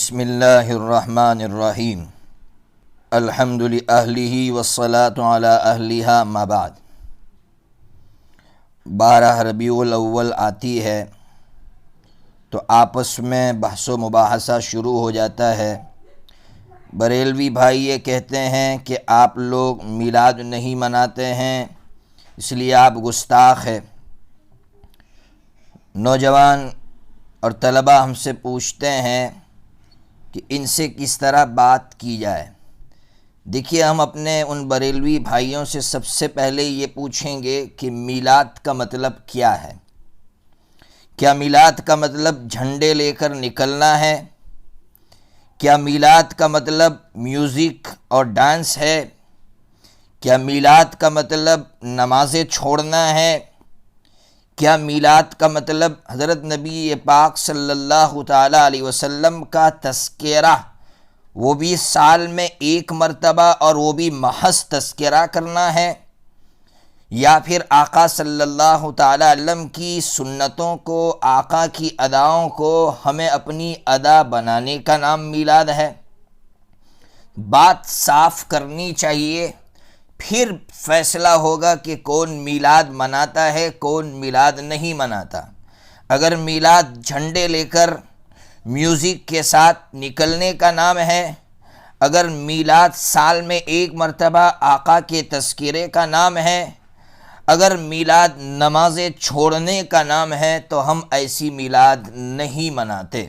بسم اللہ الرحمن الرحیم الحمد للہ والصلاة علی اہلہا ما بعد۔ 12 ربیع الاول آتی ہے تو آپس میں بحث و مباحثہ شروع ہو جاتا ہے۔ بریلوی بھائی یہ کہتے ہیں کہ آپ لوگ میلاد نہیں مناتے ہیں، اس لیے آپ گستاخ ہیں۔ نوجوان اور طلبہ ہم سے پوچھتے ہیں کہ ان سے کس طرح بات کی جائے۔ دیکھیے، ہم اپنے ان بریلوی بھائیوں سے سب سے پہلے یہ پوچھیں گے کہ میلاد کا مطلب کیا ہے؟ کیا میلاد کا مطلب جھنڈے لے کر نکلنا ہے؟ کیا میلاد کا مطلب میوزک اور ڈانس ہے؟ کیا میلاد کا مطلب نمازیں چھوڑنا ہے؟ کیا میلاد کا مطلب حضرت نبی پاک صلی اللہ تعالیٰ علیہ وسلم کا تذکرہ، وہ بھی سال میں ایک مرتبہ اور وہ بھی محض تذکرہ کرنا ہے؟ یا پھر آقا صلی اللہ تعالیٰ علیہ وسلم کی سنتوں کو، آقا کی اداؤں کو ہمیں اپنی ادا بنانے کا نام میلاد ہے؟ بات صاف کرنی چاہیے، پھر فیصلہ ہوگا کہ کون میلاد مناتا ہے، کون میلاد نہیں مناتا۔ اگر میلاد جھنڈے لے کر میوزک کے ساتھ نکلنے کا نام ہے، اگر میلاد سال میں ایک مرتبہ آقا کے تذکرے کا نام ہے، اگر میلاد نمازیں چھوڑنے کا نام ہے، تو ہم ایسی میلاد نہیں مناتے۔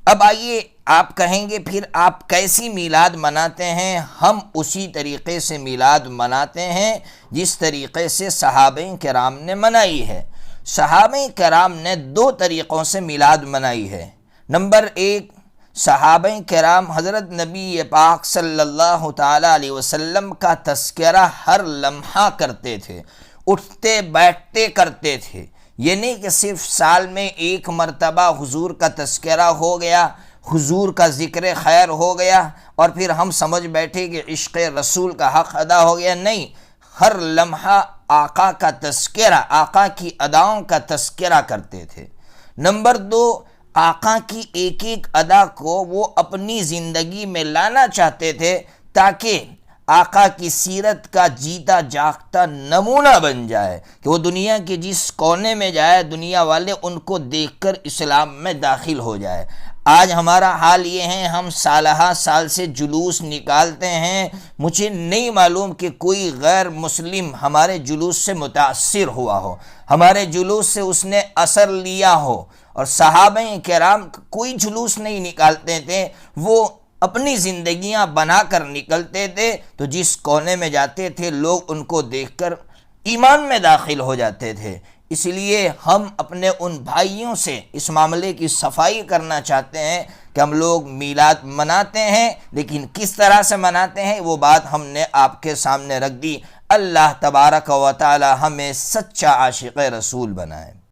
اب آئیے، آپ کہیں گے پھر آپ کیسی میلاد مناتے ہیں؟ ہم اسی طریقے سے میلاد مناتے ہیں جس طریقے سے صحابہ کرام نے منائی ہے۔ صحابہ کرام نے 2 طریقوں سے میلاد منائی ہے۔ نمبر 1، صحابہ کرام حضرت نبی پاک صلی اللہ تعالیٰ علیہ وسلم کا تذکرہ ہر لمحہ کرتے تھے، اٹھتے بیٹھتے کرتے تھے۔ یہ نہیں کہ صرف سال میں ایک مرتبہ حضور کا تذکرہ ہو گیا، حضور کا ذکر خیر ہو گیا اور پھر ہم سمجھ بیٹھے کہ عشق رسول کا حق ادا ہو گیا۔ نہیں، ہر لمحہ آقا کا تذکرہ، آقا کی اداؤں کا تذکرہ کرتے تھے۔ نمبر 2، آقا کی ایک ایک ادا کو وہ اپنی زندگی میں لانا چاہتے تھے تاکہ آقا کی سیرت کا جیتا جاگتا نمونہ بن جائے کہ وہ دنیا کے جس کونے میں جائے، دنیا والے ان کو دیکھ کر اسلام میں داخل ہو جائے۔ آج ہمارا حال یہ ہے، ہم سالہ سال سے جلوس نکالتے ہیں، مجھے نہیں معلوم کہ کوئی غیر مسلم ہمارے جلوس سے متاثر ہوا ہو، ہمارے جلوس سے اس نے اثر لیا ہو۔ اور صحابہ کرام کوئی جلوس نہیں نکالتے تھے، وہ اپنی زندگیاں بنا کر نکلتے تھے، تو جس کونے میں جاتے تھے لوگ ان کو دیکھ کر ایمان میں داخل ہو جاتے تھے۔ اس لیے ہم اپنے ان بھائیوں سے اس معاملے کی صفائی کرنا چاہتے ہیں کہ ہم لوگ میلاد مناتے ہیں، لیکن کس طرح سے مناتے ہیں وہ بات ہم نے آپ کے سامنے رکھ دی۔ اللہ تبارک و تعالی ہمیں سچا عاشق رسول بنائے۔